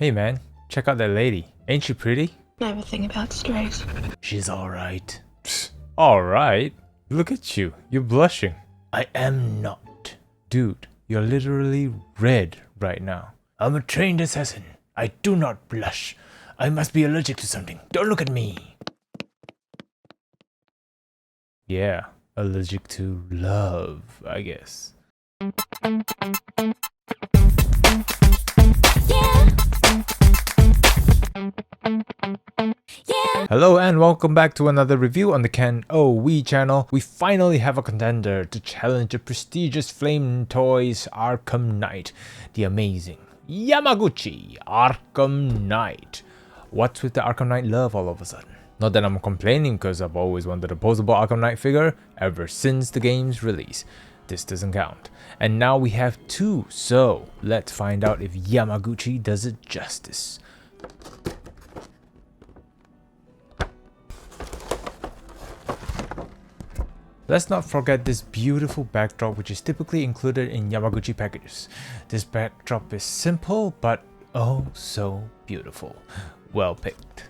Hey man, check out that lady. Ain't she pretty? I have a thing about strays. She's alright. Alright? Look at you. You're blushing. I am not. Dude, you're literally red right now. I'm a trained assassin. I do not blush. I must be allergic to something. Don't look at me. Yeah, allergic to love, I guess. Hello and welcome back to another review on the KenOhwee channel. We finally have a contender to challenge the prestigious Flame Toys Arkham Knight, the amazing Yamaguchi Arkham Knight. What's with the Arkham Knight love all of a sudden? Not that I'm complaining, because I've always wanted a posable Arkham Knight figure ever since the game's release. This doesn't count. And now we have two, so let's find out if Yamaguchi does it justice. Let's not forget this beautiful backdrop, which is typically included in Yamaguchi packages. This backdrop is simple, but oh so beautiful. Well picked.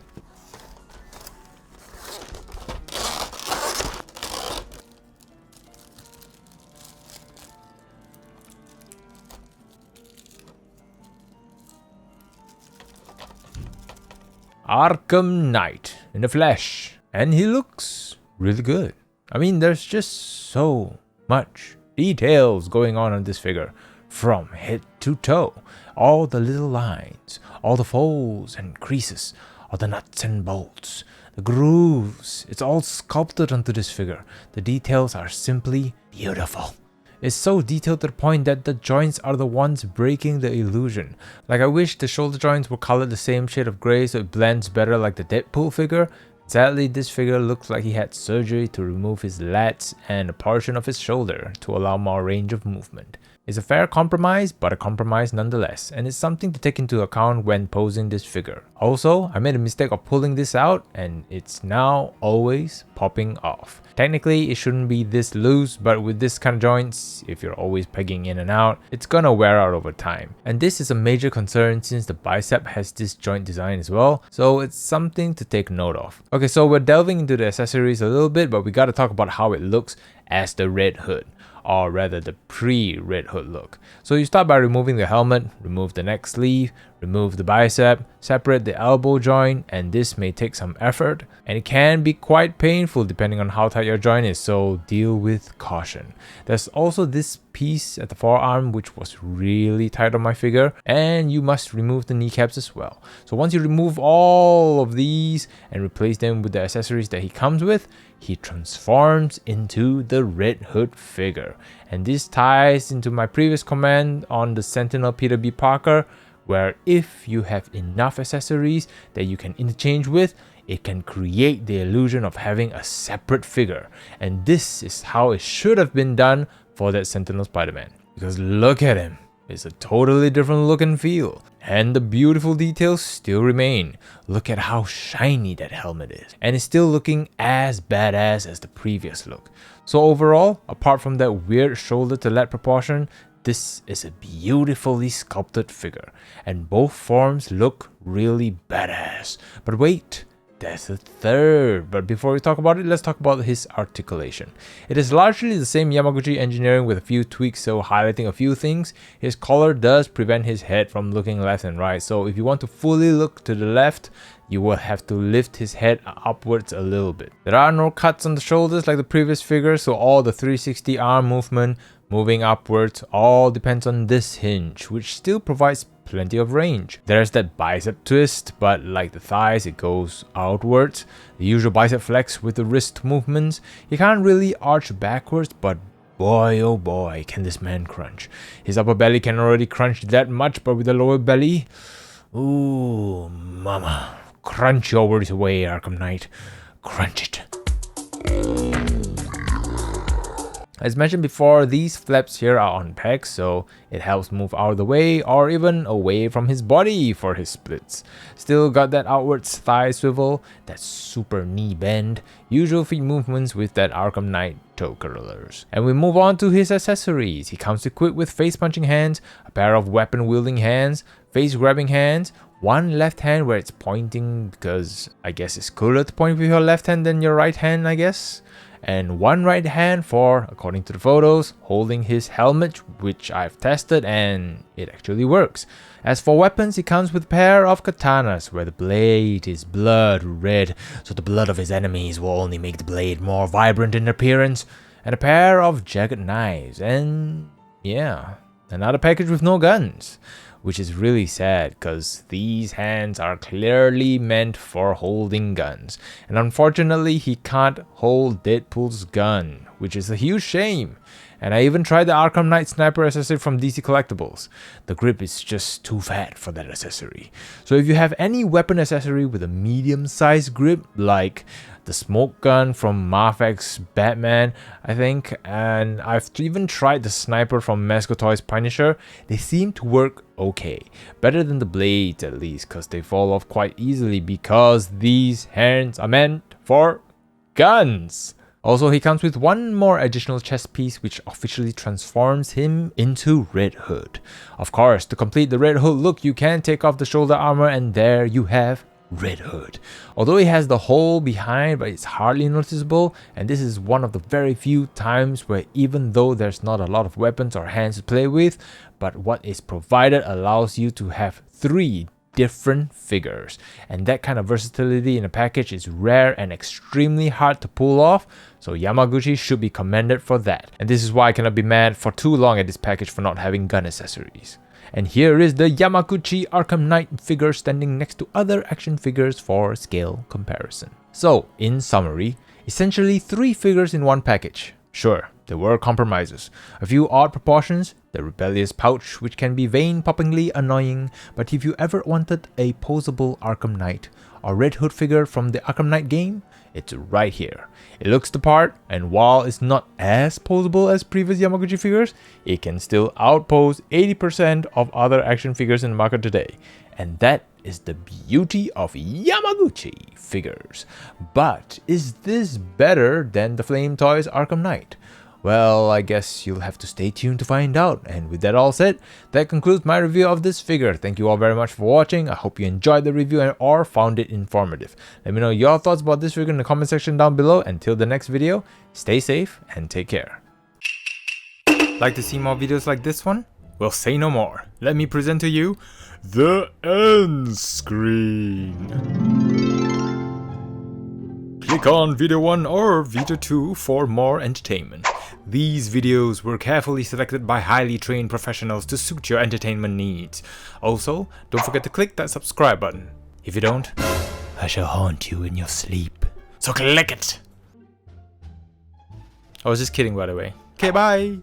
Arkham Knight in the flesh, and he looks really good. I mean, there's just so much details going on this figure, from head to toe. All the little lines, all the folds and creases, all the nuts and bolts, the grooves, it's all sculpted onto this figure. The details are simply beautiful. It's so detailed to the point that the joints are the ones breaking the illusion. Like, I wish the shoulder joints were colored the same shade of grey so it blends better like the Deadpool figure. Sadly, this figure looks like he had surgery to remove his lats and a portion of his shoulder to allow more range of movement. It's a fair compromise, but a compromise nonetheless, and it's something to take into account when posing this figure. Also, I made a mistake of pulling this out, and it's now always popping off. Technically, it shouldn't be this loose, but with this kind of joints, if you're always pegging in and out, it's gonna wear out over time. And this is a major concern since the bicep has this joint design as well, so it's something to take note of. Okay, so we're delving into the accessories a little bit, but we gotta talk about how it looks as the Red Hood, or rather the pre-Red Hood look. So you start by removing the helmet, remove the neck sleeve, remove the bicep, separate the elbow joint, and this may take some effort, and it can be quite painful depending on how tight your joint is, so deal with caution. There's also this piece at the forearm which was really tight on my figure, and you must remove the kneecaps as well. So once you remove all of these and replace them with the accessories that he comes with, he transforms into the Red Hood figure. And this ties into my previous comment on the Sentinel Peter B. Parker, where if you have enough accessories that you can interchange with, it can create the illusion of having a separate figure. And this is how it should have been done for that Sentinel Spider-Man. Because look at him. It's a totally different look and feel. And the beautiful details still remain. Look at how shiny that helmet is. And it's still looking as badass as the previous look. So overall, apart from that weird shoulder to lat proportion, this is a beautifully sculpted figure. And both forms look really badass. But wait, there's a third. But before we talk about it, let's talk about his articulation. It is largely the same Yamaguchi engineering with a few tweaks, so highlighting a few things. His collar does prevent his head from looking left and right, so if you want to fully look to the left, you will have to lift his head upwards a little bit. There are no cuts on the shoulders like the previous figure, so all the 360 arm movement, moving upwards, all depends on this hinge, which still provides plenty of range. There's that bicep twist, but like the thighs, it goes outwards. The usual bicep flex with the wrist movements. You can't really arch backwards, but boy oh boy can this man crunch. His upper belly can already crunch that much, but with the lower belly, ooh mama, crunch your words away, Arkham Knight. Crunch it. As mentioned before, these flaps here are on pegs, so it helps move out of the way or even away from his body for his splits. Still got that outwards thigh swivel, that super knee bend, usual feet movements with that Arkham Knight toe curlers. And we move on to his accessories. He comes equipped with face punching hands, a pair of weapon wielding hands, face grabbing hands, one left hand where it's pointing because I guess it's cooler to point with your left hand than your right hand, I guess. And one right hand for, according to the photos, holding his helmet, which I've tested and it actually works. As for weapons, he comes with a pair of katanas where the blade is blood red, so the blood of his enemies will only make the blade more vibrant in appearance, and a pair of jagged knives, and yeah, another package with no guns, which is really sad because these hands are clearly meant for holding guns, and unfortunately he can't hold Deadpool's gun, which is a huge shame. And I even tried the Arkham Knight sniper accessory from DC Collectibles. The grip is just too fat for that accessory. So if you have any weapon accessory with a medium-sized grip, like the smoke gun from Mafek's Batman, I think, and I've even tried the sniper from Mezco Toys Punisher, they seem to work okay. Better than the blades at least, because they fall off quite easily because these hands are meant for guns. Also, he comes with one more additional chest piece which officially transforms him into Red Hood. Of course, to complete the Red Hood look, you can take off the shoulder armor and there you have Red Hood. Although he has the hole behind, but it's hardly noticeable, and this is one of the very few times where even though there's not a lot of weapons or hands to play with, but what is provided allows you to have 3 different figures, and that kind of versatility in a package is rare and extremely hard to pull off, so Yamaguchi should be commended for that. And this is why I cannot be mad for too long at this package for not having gun accessories. And here is the Yamaguchi Arkham Knight figure standing next to other action figures for scale comparison. So, in summary, essentially 3 figures in one package. Sure, there were compromises, a few odd proportions, the rebellious pouch which can be vein-poppingly annoying, but if you ever wanted a posable Arkham Knight or Red Hood figure from the Arkham Knight game, it's right here. It looks the part, and while it's not as posable as previous Yamaguchi figures, it can still outpose 80% of other action figures in the market today. And that is the beauty of Yamaguchi figures. But is this better than the Flame Toys Arkham Knight? Well, I guess you'll have to stay tuned to find out. And with that all said, that concludes my review of this figure. Thank you all very much for watching. I hope you enjoyed the review or found it informative. Let me know your thoughts about this figure in the comment section down below. Until the next video, stay safe and take care. Like to see more videos like this one? Well, say no more. Let me present to you the end screen. Click on video 1 or video 2 for more entertainment. These videos were carefully selected by highly trained professionals to suit your entertainment needs. Also, don't forget to click that subscribe button. If you don't, I shall haunt you in your sleep. So click it! I was just kidding, by the way. Okay, bye!